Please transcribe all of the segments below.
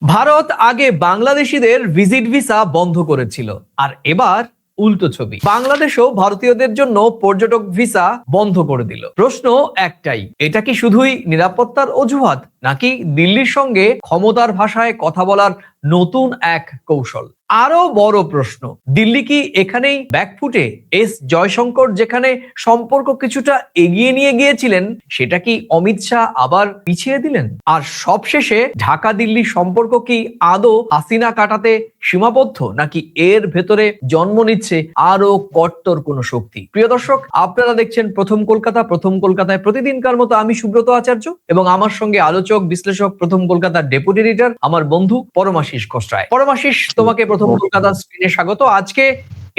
ভারত আগে বাংলাদেশিদের visit visa বন্ধ করেছিল, আর এবার উল্টো ছবি। বাংলাদেশও ভারতীয়দের জন্য পর্যটক ভিসা বন্ধ করে দিল। প্রশ্ন একটাই, এটা কি শুধুই নিরাপত্তার অজুহাত, নাকি দিল্লির সঙ্গে ক্ষমতার ভাষায় কথা বলার নতুন এক কৌশল? আরো বড় প্রশ্ন, দিল্লি কি এখানেই ব্যাকফুটে? এস জয়শঙ্কর যেখানে সম্পর্ক কিছুটা এগিয়ে নিয়ে গিয়েছিলেন, সেটা কি অমিত শাহ আবার পিছিয়ে দিলেন? আর সবশেষে ঢাকা দিল্লি সম্পর্ক কি আদৌ হাসিনা কাটাতে সীমাবদ্ধ, নাকি এর ভেতরে জন্ম নিচ্ছে আরো কট্টর কোনো শক্তি? প্রিয় দর্শক, আপনারা দেখছেন প্রথম কলকাতা। প্রথম কলকাতায় প্রতিদিনকার মতো আমি সুব্রত আচার্য এবং আমার সঙ্গে আলোচক বিশ্লেষক, প্রথম কলকাতার ডেপুটি এডিটর, আমার বন্ধু পরমাশিস ঘোষরায়। পরমাশিস, তোমাকে প্রথম কলকাতা স্ক্রিনে স্বাগত। আজকে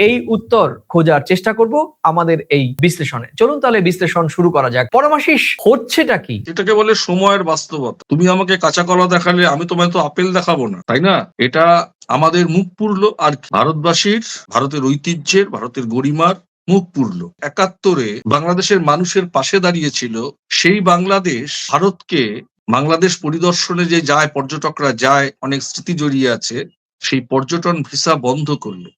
এই উত্তর খোঁজার চেষ্টা করব আমাদের এই বিশ্লেষণে। চলুন তাহলে বিশ্লেষণ শুরু করা যাক। পরমাশিস, হচ্ছেটা কি? এটাকে বলে সময়ের বাস্তবতা। তুমি আমাকে কাঁচা কলা দেখালে আমি তোমায় তো আপেল দেখাবো না, তাই না? এটা আমাদের মুখ পুরলো আর কি। ভারতবাসীর, ভারতের ঐতিহ্যের, ভারতের গরিমার মুখ পুরলো। ৭১-এ বাংলাদেশের মানুষের পাশে দাঁড়িয়েছিল সেই বাংলাদেশ ভারতকে, বাংলাদেশ পরিদর্শনে যে যায়, পর্যটকরা যায়, অনেক স্মৃতি জড়িয়ে আছে, সেই পর্যটন ভিসা বন্ধ করলো।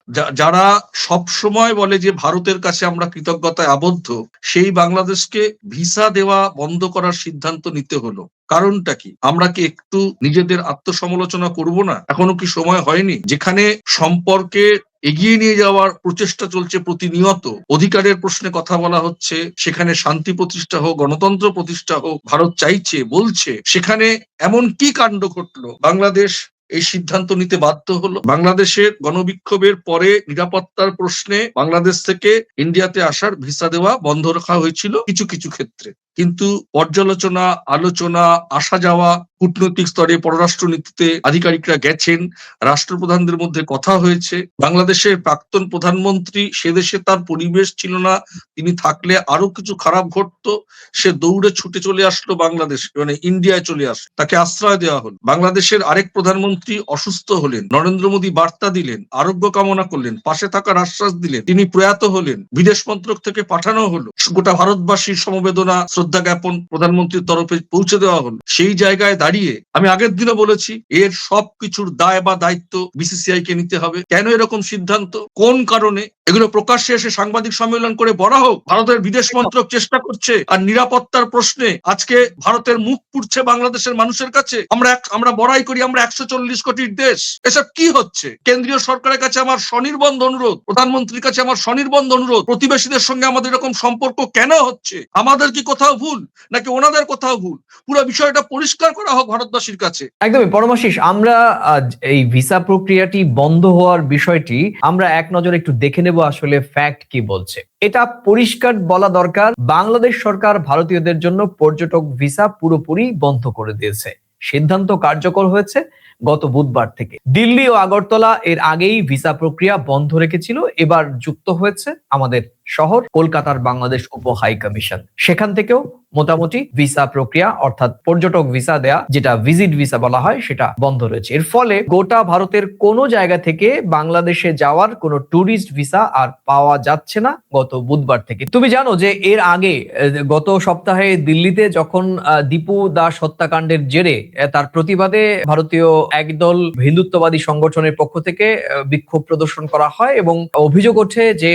যারা সব সময় বলে যে ভারতের কাছে আমরা কৃতজ্ঞতায় আবদ্ধ, সেই বাংলাদেশকে ভিসা দেওয়া বন্ধ করার সিদ্ধান্ত নিতে হলো। কারণটা কি? আমরা কি একটু নিজেদের আত্মসমালোচনা করব না? এখনো কি সময় হয়নি? যেখানে সম্পর্কে এগিয়ে নিয়ে যাওয়ার প্রচেষ্টা চলছে প্রতিনিয়ত, অধিকারের প্রশ্নে কথা বলা হচ্ছে, সেখানে শান্তি প্রতিষ্ঠা হোক, গণতন্ত্র প্রতিষ্ঠা হোক, ভারত চাইছে, বলছে, সেখানে এমন কি কাণ্ড ঘটলো বাংলাদেশ এই সিদ্ধান্ত নিতে বাধ্য হলো? বাংলাদেশের গণবিক্ষোভের পরে নিরাপত্তার প্রশ্নে বাংলাদেশ থেকে ইন্ডিয়াতে আসার ভিসা দেওয়া বন্ধ রাখা হয়েছিল কিছু কিছু ক্ষেত্রে, কিন্তু পর্যালোচনা, আলোচনা, আসা যাওয়া, কূটনৈতিক স্তরে পররাষ্ট্রনীতিতে আধিকারিকরা গেছেন, রাষ্ট্রপ্রধানদের মধ্যে কথা হয়েছে। বাংলাদেশের প্রাক্তন প্রধানমন্ত্রী, সে দেশে তার পরিবেশ ছিল না, তিনি থাকলে আরো কিছু খারাপ ঘটতো, সে দৌড়ে ছুটে চলে আসলো বাংলাদেশ, মানে ইন্ডিয়ায় চলে আসলো, তাকে আশ্রয় দেওয়া হলো। বাংলাদেশের আরেক প্রধানমন্ত্রী অসুস্থ হলেন, নরেন্দ্র মোদী বার্তা দিলেন, আরোগ্য কামনা করলেন, পাশে থাকার আশ্বাস দিলেন, তিনি প্রয়াত হলেন, বিদেশ মন্ত্রক থেকে পাঠানো হলো, গোটা ভারতবাসীর সমবেদনা, শ্রদ্ধা জ্ঞাপন প্রধানমন্ত্রীর তরফে পৌঁছে দেওয়া হলো। সেই জায়গায় দাঁড়িয়ে আমি আগের দিনও বলেছি, এর সবকিছুর দায় বা দায়িত্ব বিসিসিআই কে নিতে হবে। কেন এরকম সিদ্ধান্ত, কোন কারণে, এগুলো প্রকাশ্যে এসে সাংবাদিক সম্মেলন করে বলা হোক। ভারতের বিদেশ মন্ত্রক চেষ্টা করছে, আর নিরাপত্তার প্রশ্নে আজকে ভারতের মুখ পুড়ছে বাংলাদেশের মানুষের কাছে। আমরা বড়াই করি আমরা ১৪০ কোটির দেশ। এসব কি হচ্ছে? কেন্দ্রীয় সরকারের কাছে আমার স্বনির্বন্ধ অনুরোধ, প্রধানমন্ত্রীর কাছে আমার স্বনির্বন্ধ অনুরোধ, প্রতিবেশীদের সঙ্গে আমাদের এরকম সম্পর্ক কেন হচ্ছে? আমাদের কি কোথাও ভুল, নাকি ওনাদের কোথাও ভুল? পুরো বিষয়টা পরিষ্কার করা হোক ভারতবাসীর কাছে। একদমই পরমাশিস, আমরা এই ভিসা প্রক্রিয়াটি বন্ধ হওয়ার বিষয়টি আমরা এক নজরে একটু দেখে নেব আসলে ফ্যাক্ট কি বলছে। এটা পরিষ্কার বলা দরকার, বাংলাদেশ সরকার ভারতীয়দের জন্য পর্যটক ভিসা পুরোপুরি বন্ধ করে দিয়েছে। সিদ্ধান্ত কার্যকর হয়েছে গত বুধবার থেকে। দিল্লি ও আগরতলা এর আগেই ভিসা প্রক্রিয়া বন্ধ রেখেছিল, এবার যুক্ত হয়েছে আমাদের শহর কলকাতার বাংলাদেশ উপ হাই কমিশন। সেখান থেকেও মোটামুটি ভিসা প্রক্রিয়া অর্থাৎ পর্যটক ভিসা দেয়া, যেটা ভিজিট ভিসা বলা হয়, সেটা বন্ধ রয়েছে। এর ফলে গোটা ভারতের কোনো জায়গা থেকে বাংলাদেশে যাওয়ার কোনো ট্যুরিস্ট ভিসা আর পাওয়া যাচ্ছে না গত বুধবার থেকে। তুমি জানো যে এর আগে গত সপ্তাহে দিল্লিতে যখন দীপু দাস হত্যাকাণ্ডের জেরে তার প্রতিবাদে ভারতীয় একদল হিন্দুত্ববাদী সংগঠনের পক্ষ থেকে বিক্ষোভ প্রদর্শন করা হয় এবং অভিযোগ ওঠে যে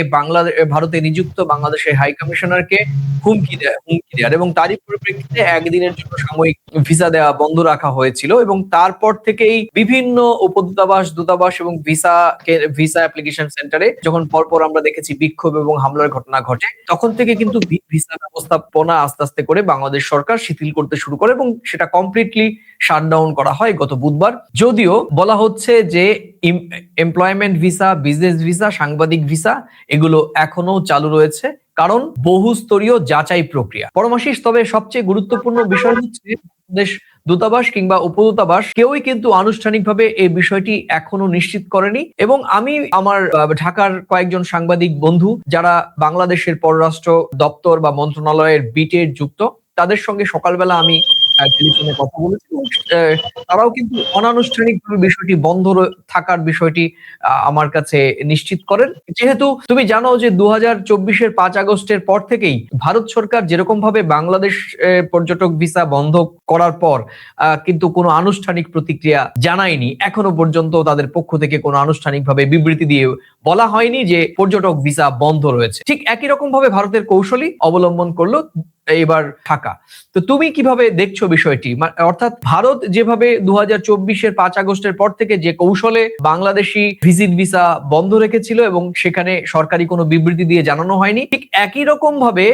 ভারতে নিযুক্ত বাংলাদেশের হাই কমিশনারকে হুমকি দেওয়ার, এবং তারই পরিপ্রেক্ষিতে একদিনের জন্য সাময়িক ভিসা দেওয়া বন্ধ রাখা হয়েছিল। এবং তারপর থেকেই বিভিন্ন উপদূতাবাস, দূতাবাস এবং ভিসা অ্যাপ্লিকেশন সেন্টারে যখন পরপর আমরা দেখেছি বিক্ষোভ এবং হামলার ঘটনা ঘটে, তখন থেকে কিন্তু ভিসা ব্যবস্থাপনা আস্তে আস্তে করে বাংলাদেশ সরকার শিথিল করতে শুরু করে এবং সেটা কমপ্লিটলি শাটডাউন করা হয় গত বুধবার। যদিও বলা হচ্ছে যে এমপ্লয়মেন্ট ভিসা, বিজনেস ভিসা, সাংবাদিক ভিসা এগুলো এখনো চালু রয়েছে, কারণ বহুস্তরীয় যাচাই প্রক্রিয়া। পরমাশিস, তবে সবচেয়ে গুরুত্বপূর্ণ বিষয় হচ্ছে বাংলাদেশ দূতাবাস কিংবা উপদূতাবাস কেউই কিন্তু আনুষ্ঠানিকভাবে এই বিষয়টি এখনো নিশ্চিত করেনি। এবং আমি আমার ঢাকার কয়েকজন সাংবাদিক বন্ধু যারা বাংলাদেশের পররাষ্ট্র দপ্তর বা মন্ত্রণালয়ের বিটে যুক্ত, তাদের সঙ্গে সকালবেলা আমি টেলিফোনে কথা বলেছি এবং তারাও কিন্তু অনানুষ্ঠানিকভাবে বিষয়টি বন্ধ থাকার বিষয়টি আমার কাছে নিশ্চিত করেন। যেহেতু তুমি জানো যে 2024-এর 5 আগস্টের পর থেকেই ভারত সরকার যেরকম ভাবে বাংলাদেশ পর্যটক ভিসা বন্ধ করার পর কিন্তু কোনো আনুষ্ঠানিক প্রতিক্রিয়া জানায়নি, এখনো পর্যন্ত তাদের পক্ষ থেকে কোনো আনুষ্ঠানিকভাবে বিবৃতি দিয়ে বলা হয়নি যে পর্যটক ভিসা বন্ধ রয়েছে। ঠিক একই রকম ভাবে ভারতের কৌশলই অবলম্বন করলো এবার ঢাকা। তো তুমি কিভাবে দেখছো বিষয়টি? অর্থাৎ ভারত যেভাবে 2024-এর 5 আগস্টের পর থেকে যে কৌশলে বাংলাদেশি ভিজিট ভিসা বন্ধ রেখেছিল এবং সেখানে সরকারি কোনো বিবৃতি দিয়ে জানানো হয়নি, ঠিক একই রকম ভাবে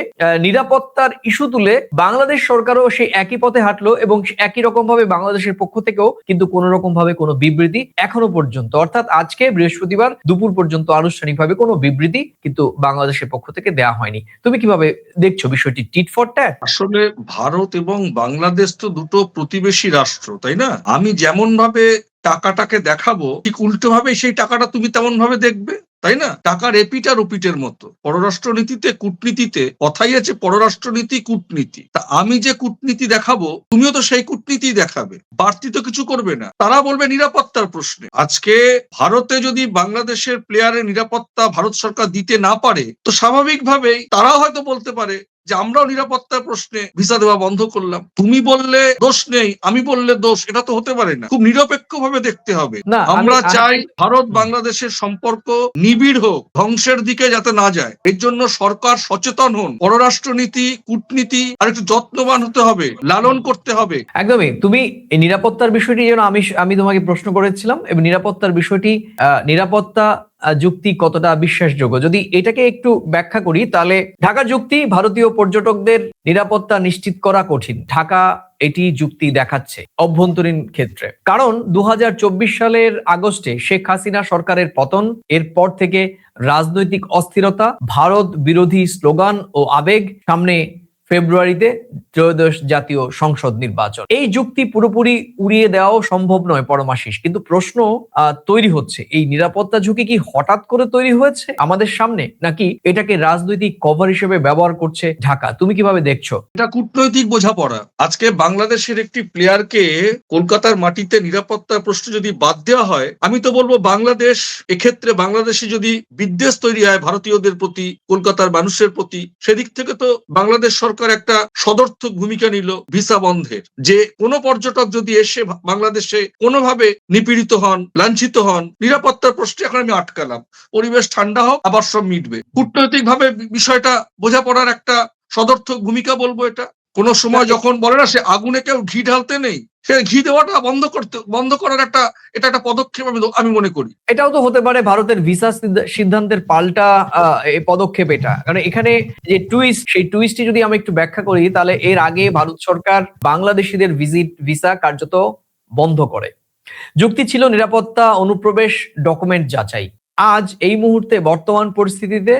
নিরাপত্তার ইস্যু তুলে বাংলাদেশ সরকারও সেই একই পথে হাঁটলো এবং একই রকম ভাবে বাংলাদেশের পক্ষ থেকেও কিন্তু কোনো রকম ভাবে কোনো বিবৃতি এখনো পর্যন্ত, অর্থাৎ আজকে বৃহস্পতিবার দুপুর পর্যন্ত আনুষ্ঠানিকভাবে কোনো বিবৃতি কিন্তু বাংলাদেশের পক্ষ থেকে দেওয়া হয়নি। তুমি কিভাবে দেখছো বিষয়টি? Tit for tat? আসলে ভারত এবং বাংলাদেশ তো দুটো প্রতিবেশী রাষ্ট্র, তাই না? আমি যেমন ভাবে টাকাটাকে দেখাবো, ঠিক উল্টো ভাবে সেই টাকাটা তুমি তেমন ভাবে দেখবে, তাই না? টাকার এপিট আর ওপিটের মতো। পররাষ্ট্রনীতিতে, কূটনীতিতে কথাই আছে পররাষ্ট্রনীতি কূটনীতি। তা আমি যে কূটনীতি দেখাবো, তুমিও তো সেই কূটনীতি দেখাবে, বাড়তি তো কিছু করবে না। তারা বলবে নিরাপত্তার প্রশ্নে। আজকে ভারতে যদি বাংলাদেশের প্লেয়ারের নিরাপত্তা ভারত সরকার দিতে না পারে, তো স্বাভাবিকভাবেই তারাও হয়তো বলতে পারে যে আমরাও নিরাপত্তার প্রশ্নে ভিসা দেওয়া বন্ধ করলাম। তুমি বললে দোষ নেই, আমি বললে দোষ, এটা তো হতে পারে না। খুব নিরপেক্ষ ভাবে দেখতে হবে। না, আমরা চাই ভারত বাংলাদেশের সম্পর্ক নিবিড় হোক, ধ্বংসের দিকে যাতে না যায়। এর জন্য সরকার সচেতন হন। পররাষ্ট্রনীতি, কূটনীতি আর একটু যত্নবান হতে হবে, লালন করতে হবে। একদমই। তুমি এই নিরাপত্তার বিষয়টি যেন আমি তোমাকে প্রশ্ন করেছিলাম এবং নিরাপত্তার বিষয়টি নিরাপত্তা যুক্তি কতটা বিশ্বাসযোগ্য, যদি এটাকে একটু ব্যাখ্যা করি তাহলে ঢাকা যুক্তি ভারতীয় পর্যটকদের নিরাপত্তা নিশ্চিত করা কঠিন। ঢাকা এটি যুক্তি দেখাচ্ছে অভ্যন্তরীণ ক্ষেত্রে, কারণ 2024 সালের আগস্টে শেখ হাসিনা সরকারের পতন, এরপর থেকে রাজনৈতিক অস্থিরতা, ভারত বিরোধী স্লোগান ও আবেগ, সামনে ফেব্রুয়ারিতে ত্রয়োদশ জাতীয় সংসদ নির্বাচন। এই যুক্তি পুরোপুরি উড়িয়ে দেওয়াও সম্ভব নয় পরমাশিস, কিন্তু প্রশ্ন তৈরি হচ্ছে, এই নিরাপত্তা ঝুঁকি কি হঠাৎ করে তৈরি হয়েছে আমাদের সামনে, নাকি এটাকে রাজনৈতিক কভার হিসেবে ব্যবহার করছে ঢাকা? তুমি কিভাবে দেখছো? এটা কূটনৈতিক বোঝাপড়া। আজকে বাংলাদেশের একটি প্লেয়ারকে কলকাতার মাটিতে নিরাপত্তার প্রশ্ন যদি বাদ দেওয়া হয়, আমি তো বলবো বাংলাদেশ এক্ষেত্রে, বাংলাদেশে যদি বিদ্বেষ তৈরি হয় ভারতীয়দের প্রতি, কলকাতার মানুষের প্রতি, সেদিক থেকে তো বাংলাদেশ সরকার একটা সদর্থক ভূমিকা নিল ভিসা বন্ধের। যে কোনো পর্যটক যদি এসে বাংলাদেশে কোনোভাবে নিপীড়িত হন, লাঞ্ছিত হন, নিরাপত্তার প্রশ্নে এখন আমি আটকালাম, পরিবেশ ঠান্ডা হোক, আবার সব মিটবে। কূটনৈতিক ভাবে বিষয়টা বোঝাপড়ার একটা সদর্থক ভূমিকা বলবো এটা। কোন সময় যখন বলে না, সে আগুনে কেউ ঘি ঢালতে নেই, সে ঘি দেওয়াটা বন্ধ করার এটা একটা পদক্ষেপ আমি মনে করি। এটাও তো হতে পারে ভারতের ভিসা সিদ্ধান্তের পাল্টা এই পদক্ষেপ এটা, কারণ এখানে যে টুইস্ট, সেই টুইস্টটি যদি আমি একটু ব্যাখ্যা করি তাহলে এর আগে ভারত সরকার বাংলাদেশিদের ভিসা কার্যত বন্ধ করে। যুক্তি ছিল নিরাপত্তা, অনুপ্রবেশ, ডকুমেন্ট যাচাই। আজ এই মুহূর্তে বর্তমান পরিস্থিতিতে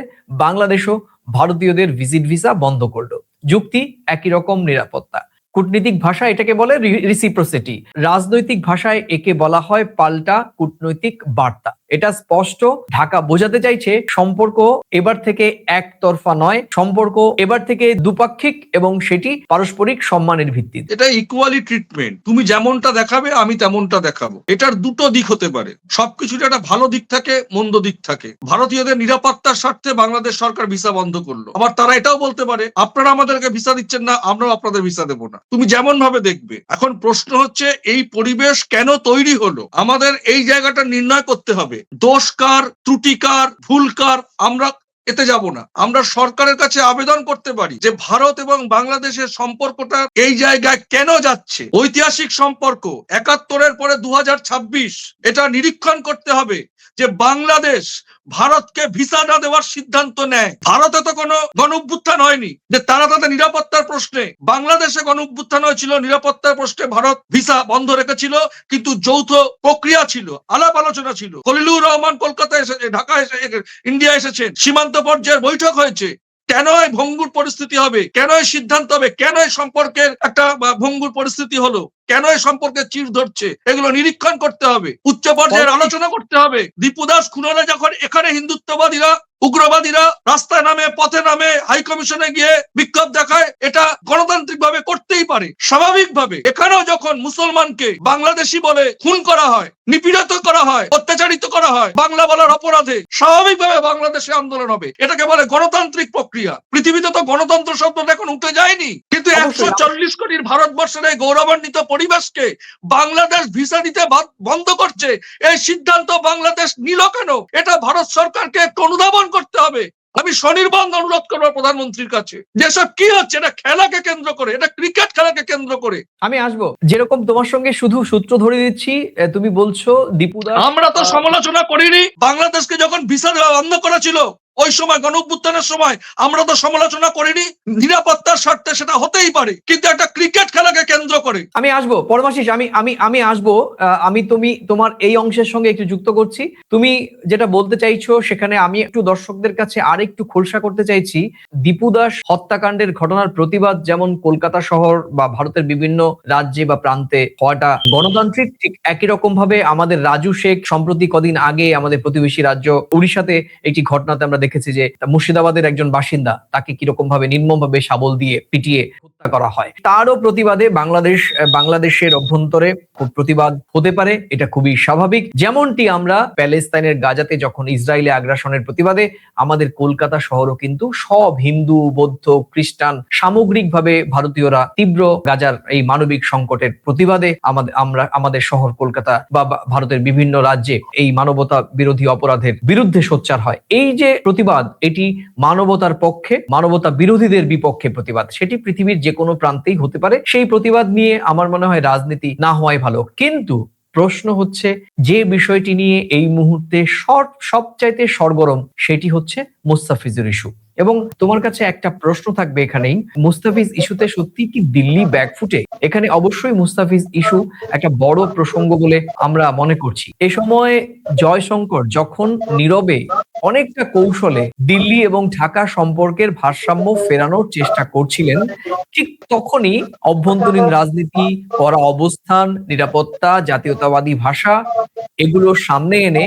বাংলাদেশও ভারতীয়দের ভিসা বন্ধ করলো। যুক্তি একই রকম, নিরাপত্তা। কূটনৈতিক ভাষায় এটাকে বলে রিসিপ্রোসিটি, রাজনৈতিক ভাষায় একে বলা হয় পাল্টা কূটনৈতিক বার্তা। এটা স্পষ্ট, ঢাকা বোঝাতে চাইছে সম্পর্ক এবার থেকে একতরফা নয়, সম্পর্ক এবার থেকে দুপাক্ষিক এবং সেটি পারস্পরিক সম্মানের ভিত্তিতে। এটা ইকুয়ালি ট্রিটমেন্ট, তুমি যেমনটা দেখাবে আমি তেমনটা দেখাবো। এটার দুটো দিক হতে পারে, সবকিছুর একটা ভালো দিক থাকে, মন্দ দিক থাকে। ভারতীয়দের নিরাপত্তার স্বার্থে বাংলাদেশ সরকার ভিসা বন্ধ করলো, আবার তারা এটাও বলতে পারে আপনারা আমাদেরকে ভিসা দিচ্ছেন না, আমরাও আপনাদের ভিসা দেবো না। তুমি যেমন ভাবে দেখবে। এখন প্রশ্ন হচ্ছে এই পরিবেশ কেন তৈরি হলো, আমাদের এই জায়গাটা নির্ণয় করতে হবে। দোষ কার, ত্রুটি কার, ভুল কার, আমরা এতে যাব না। আমরা সরকারের কাছে আবেদন করতে পারি যে ভারত এবং বাংলাদেশের সম্পর্কটা এই জায়গায় কেন যাচ্ছে। ঐতিহাসিক সম্পর্ক, 71-এর পরে 2026, এটা নিরীক্ষণ করতে হবে যে বাংলাদেশ ভারতকে ভিসা না দেওয়ার সিদ্ধান্ত নেয়। ভারতে তো কোনো গণ অভ্যুত্থান হয়নি যে তারা তাদের নিরাপত্তার প্রশ্নে, বাংলাদেশে গণ অভ্যুত্থান হয়েছিল, নিরাপত্তার প্রশ্নে ভারত ভিসা বন্ধ রেখেছিল, কিন্তু যৌথ প্রক্রিয়া ছিল, আলাপ আলোচনা ছিল। খলিলুর রহমান কলকাতায় এসে, ঢাকা এসে, ইন্ডিয়া এসেছেন, সীমান্ত পর্যায়ের বৈঠক হয়েছে। কেন এই ভঙ্গুর পরিস্থিতি হবে, কেন এই সিদ্ধান্ত হবে, কেন এই সম্পর্কের একটা ভঙ্গুর পরিস্থিতি হলো, কেন এই সম্পর্কে চির ধরছে, এগুলো নিরীক্ষণ করতে হবে, উচ্চ পর্যায়ের আলোচনা করতে হবে। দীপু দাস খুনারা যখন এখানে হিন্দুত্ববাদীরা উগ্রবাদীরা রাস্তায় নামে, পথে নামে, হাই কমিশনে গিয়ে বিক্ষোভ দেখায়, এটা গণতান্ত্রিক ভাবে করতেই পারে, স্বাভাবিকভাবে। এখানেও যখন মুসলমানকে বাংলাদেশি বলে খুন করা হয়, নিপীড়িত করা হয়, অত্যাচারিত করা হয় বাংলা বলার অপরাধে, স্বাভাবিকভাবে বাংলাদেশে আন্দোলন হবে। এটাকে বলে গণতান্ত্রিক প্রক্রিয়া। পৃথিবীতে তো গণতন্ত্র শব্দটা এখন উঠে যায়নি, কিন্তু অবশ্যই। 140 কোটির ভারতবর্ষের এই গৌরবান্বিত পরিবেশকে বাংলাদেশ ভিসা দিতে বন্ধ করছে, এই সিদ্ধান্ত বাংলাদেশ নিল কেন? এটা ভারত সরকারকে একটু অনুধাবন করতে হবে। আমি স্বনির্বাণ অনুরোধ করবো প্রধানমন্ত্রীর কাছে, যেসব কি হচ্ছে এটা খেলাকে কেন্দ্র করে, এটা ক্রিকেট খেলাকে কেন্দ্র করে। আমি আসবো, যেরকম তোমার সঙ্গে শুধু সূত্র ধরে দিচ্ছি, তুমি বলছো দীপুদা, আমরা তো সমালোচনা করিনি। বাংলাদেশকে যখন ভিসা দেওয়া বন্ধ করা ছিল ওই সময় গণ অভ্যুত্থানের সময়, আমরা তো সমালোচনা করিনি। নিরাপত্তার স্বার্থে সেটা হতেই পারে, কিন্তু একটা ক্রিকেট খেলাকে কেন্দ্র করে। আমি আসবো পরমাশিস, আমি আসবো। আমি তোমার এই অংশের সঙ্গে একটু যুক্ত করছি। তুমি যেটা বলতে চাইছো সেখানে আমি একটু দর্শকদের কাছে আর একটু খোলসা করতে চাইছি। দীপু দাস হত্যাকাণ্ডের ঘটনার প্রতিবাদ যেমন কলকাতা শহর বা ভারতের বিভিন্ন রাজ্যে বা প্রান্তে হওয়াটা গণতান্ত্রিক, ঠিক একই রকম ভাবে আমাদের রাজু শেখ সম্প্রতি কদিন আগে আমাদের প্রতিবেশী রাজ্য উড়িষ্যাতে একটি ঘটনাতে আমরা দেখেছি যে মুর্শিদাবাদের একজন বাসিন্দা, তাকে কিরকম ভাবে নির্মমভাবে শাবল দিয়ে পিটিয়ে হত্যা করা হয়। তারও প্রতিবাদে বাংলাদেশের অভ্যন্তরে প্রতিবাদ হতে পারে, এটা খুবই স্বাভাবিক। যেমনটি আমরা প্যালেস্তাইনের গাজাতে যখন ইসরায়েলি আগ্রাসনের প্রতিবাদে আমাদের কলকাতা শহরও কিন্তু সব হিন্দু, বৌদ্ধ, খ্রিস্টান সামগ্রিকভাবে ভারতীয়রা তীব্র গাজার এই মানবিক সংকটের প্রতিবাদে আমাদের শহর কলকাতা বা ভারতের বিভিন্ন রাজ্যে এই মানবতা বিরোধী অপরাধের বিরুদ্ধে সোচ্চার হয়। এই যে প্রতিবাদ, এটি মানবতার পক্ষে, মানবতা বিরোধীদের বিপক্ষে প্রতিবাদ, সেটি পৃথিবীর যে কোনো প্রান্তেই হতে পারে। সেই প্রতিবাদ নিয়ে আমার মনে হয় রাজনীতি না হওয়াই ভালো। কিন্তু প্রশ্ন হচ্ছে, যে বিষয়টি নিয়ে এই মুহূর্তে সবচাইতে সরগরম, সেটি হচ্ছে মুস্তাফিজুর ইস্যু। এবং তোমার কাছে একটা প্রশ্ন থাকবে এখানেই, মুস্তাফিজ ইস্যুতে সত্যি কি দিল্লি ব্যাকফুটে? এখানে অবশ্যই মুস্তাফিজ ইস্যু একটা বড় প্রসঙ্গ বলে আমরা মনে করছি। এ সময় জয়শঙ্কর যখন নীরবে অনেকটা কৌশলে দিল্লি এবং ঢাকা সম্পর্কের ভারসাম্য ফেরানোর চেষ্টা করছিলেন, ঠিক তখনই অভ্যন্তরীণ রাজনীতি, কড়া অবস্থান, নিরাপত্তা, জাতীয়তাবাদী ভাষা, এগুলোর সামনে এনে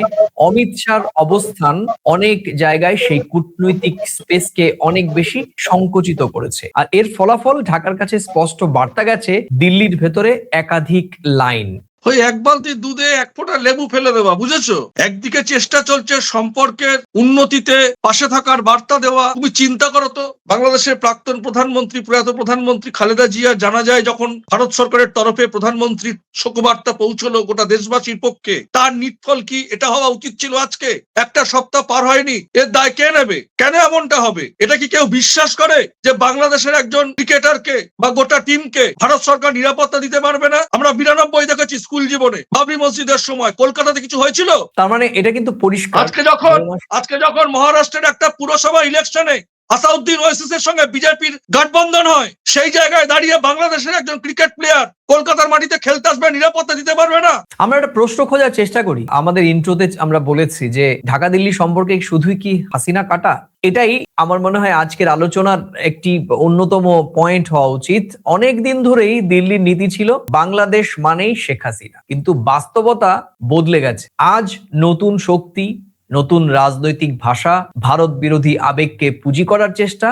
অমিত শাহর অবস্থান অনেক জায়গায় সেই কূটনৈতিক স্পেসকে অনেক বেশি সংকুচিত করেছে। আর এর ফলাফল ঢাকার কাছে স্পষ্ট বার্তা গেছে, দিল্লির ভেতরে একাধিক লাইন। ওই এক বালতি দুধে এক ফোঁটা লেবু ফেলে দেওয়া, বুঝেছো? একদিকে চেষ্টা চলছে সম্পর্কের উন্নতিতে পাশে থাকার বার্তা দেওয়া। তুমি চিন্তা করো তো, বাংলাদেশের প্রাক্তন প্রধানমন্ত্রী, প্রয়াত প্রধানমন্ত্রী খালেদা জিয়া জানাজায় যখন ভারত সরকারের তরফে প্রধানমন্ত্রীর শোকবার্তা পৌঁছলো গোটা দেশবাসীর পক্ষে, তার নিটফল কি? এটা হওয়া উচিত ছিল আজকে। একটা সপ্তাহ পার হয়নি, এর দায় কে নেবে? কেন এমনটা হবে? এটা কি কেউ বিশ্বাস করে যে বাংলাদেশের একজন ক্রিকেটারকে বা গোটা টিমকে ভারত সরকার নিরাপত্তা দিতে পারবে না? আমরা 92 দেখেছি স্কুল জীবনে, বাবরি মসজিদের সময় কলকাতাতে কিছু হয়েছিল? তার মানে এটা কিন্তু পরিষ্কার। আজকে যখন মহারাষ্ট্রের একটা পুরসভা ইলেকশনে আসাউদ্দিন ওয়াইসির সঙ্গে বিজেপির গঠবন্ধন হয়, সেই জায়গায় দাঁড়িয়ে বাংলাদেশের একজন ক্রিকেট প্লেয়ার কলকাতার মাটিতে খেলতে আসবে, নিরাপত্তা দিতে পারবে না? আমরা একটা প্রশ্ন খোঁজার চেষ্টা করি। আমাদের ইন্ট্রোতে আমরা বলেছি যে ঢাকা দিল্লি সম্পর্কে শুধুই কি হাসিনা কাটা? এটাই আমার মনে হয় আজকের আলোচনার একটি অন্যতম পয়েন্ট হওয়া উচিত। অনেক দিন ধরেই দিল্লির নীতি ছিল বাংলাদেশ মানেই শেখ হাসিনা, কিন্তু বাস্তবতা বদলে গেছে। আজ নতুন শক্তি, নতুন রাজনৈতিক ভাষা, ভারত বিরোধী আবেগকে পুঁজি করার চেষ্টা,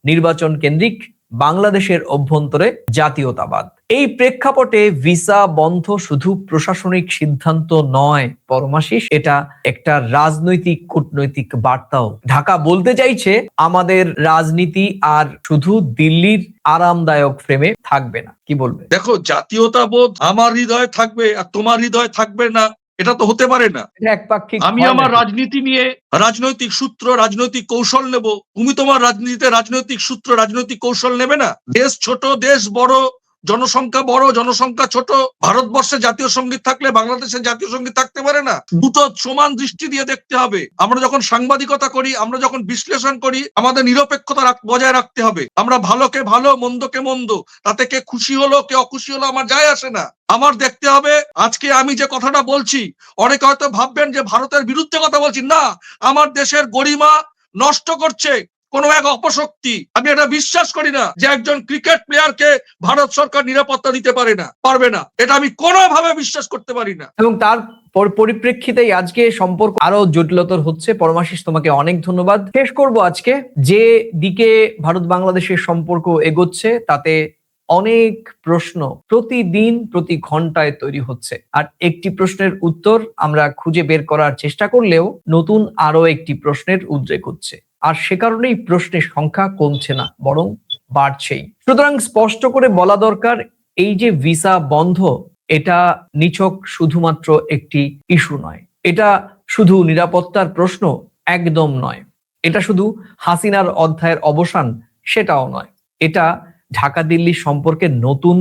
নির্বাচন কেন্দ্রিক বাংলাদেশের অভ্যন্তরে জাতীয়তাবাদ। এই প্রেক্ষাপটে ভিসা বন্ধ শুধু প্রশাসনিক সিদ্ধান্ত নয় পরমাশিস, এটা একটা রাজনৈতিক কূটনৈতিক বার্তাও। ঢাকা বলতে চাইছে, আমাদের রাজনীতি আর শুধু দিল্লির আরামদায়ক ফ্রেমে থাকবে না। কি বলবে? দেখো, জাতীয়তাবোধ আমার হৃদয়ে থাকবে আর তোমার হৃদয়ে থাকবে না, এটা তো হতে পারে না। আমি আমার রাজনীতি নিয়ে রাজনৈতিক সূত্র, রাজনৈতিক কৌশল নেব, তুমি তোমার রাজনীতিতে রাজনৈতিক সূত্র, রাজনৈতিক কৌশল নেবে না। দেশ ছোট, দেশ বড়, জনসংখ্যা বড়, জনসংখ্যা ছোট। ভারতবর্ষে জাতীয় সঙ্গীত থাকলে বাংলাদেশের জাতীয় সঙ্গীত থাকতে পারে না। দুটো সমান দৃষ্টি দিয়ে দেখতে হবে। আমরা যখন সাংবাদিকতা করি, আমরা যখন বিশ্লেষণ করি, আমাদের নিরপেক্ষতা বজায় রাখতে হবে। আমরা ভালোকে ভালো, মন্দকে মন্দ, তাতে কে খুশি হলো কে অখুশি হলো আমার যায় আসে না। আমার দেখতে হবে, আজকে আমি যে কথাটা বলছি অনেকে হয়তো ভাববেন যে ভারতের বিরুদ্ধে কথা বলছি, না, আমার দেশের গরিমা নষ্ট করছে কোন এক অপশক্তি। আমি এটা বিশ্বাস করি না যে একজন ক্রিকেট প্লেয়ারকে ভারত সরকার নিরাপত্তা দিতে পারবে না, এটা আমি কোনোভাবে বিশ্বাস করতে পারি না। এবং তার পরিপ্রেক্ষিতেই আজকে সম্পর্ক আরো জটিলতর হচ্ছে। পরমাশিস, তোমাকে অনেক ধন্যবাদ। শেষ করব আজকে যে দিকে ভারত বাংলাদেশের সম্পর্ক এগোচ্ছে তাতে অনেক প্রশ্ন প্রতিদিন প্রতি ঘন্টায় তৈরি হচ্ছে, আর একটি প্রশ্নের উত্তর আমরা খুঁজে বের করার চেষ্টা করলেও নতুন আরো একটি প্রশ্নের উদ্রেক হচ্ছে, আর সে কারণেই প্রশ্নের সংখ্যা কমছে না, বরং বাড়ছেই। সুতরাং স্পষ্ট করে বলা দরকার, এই যে ভিসা বন্ধ, এটা নিছক শুধুমাত্র একটি ইস্যু নয়, এটা শুধু নিরাপত্তার প্রশ্ন একদম নয়, এটা শুধু হাসিনার অধ্যায়ের অবসান সেটাও নয়, এটা ঢাকা দিল্লি সম্পর্কে নতুন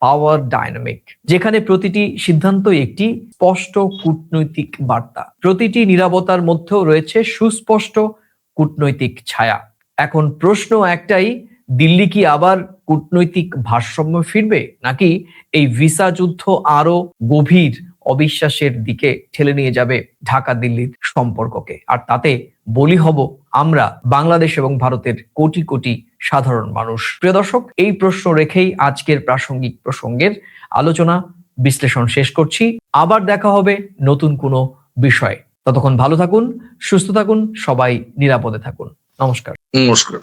পাওয়ার ডায়নামিক, যেখানে প্রতিটি সিদ্ধান্তই একটি স্পষ্ট কূটনৈতিক বার্তা, প্রতিটি নীরবতার মধ্যেও রয়েছে সুস্পষ্ট কূটনৈতিক ছায়া। এখন প্রশ্ন একটাই, দিল্লি কি আবার কূটনৈতিক ভারসাম্য ফিরবে, নাকি এই ভিসা যুদ্ধ আরো গভীর অবিশ্বাসের দিকে ঠেলে নিয়ে যাবে ঢাকা দিল্লির সম্পর্ককে, আর তাতে বলি হব আমরা, বাংলাদেশ এবং ভারতের কোটি কোটি সাধারণ মানুষ। প্রিয় দর্শক, এই প্রশ্ন রেখেই আজকের প্রাসঙ্গিক প্রসঙ্গের আলোচনা বিশ্লেষণ শেষ করছি। আবার দেখা হবে নতুন কোনো বিষয়। ততক্ষণ ভালো থাকুন, সুস্থ থাকুন, সবাই নিরাপদে থাকুন। নমস্কার। নমস্কার।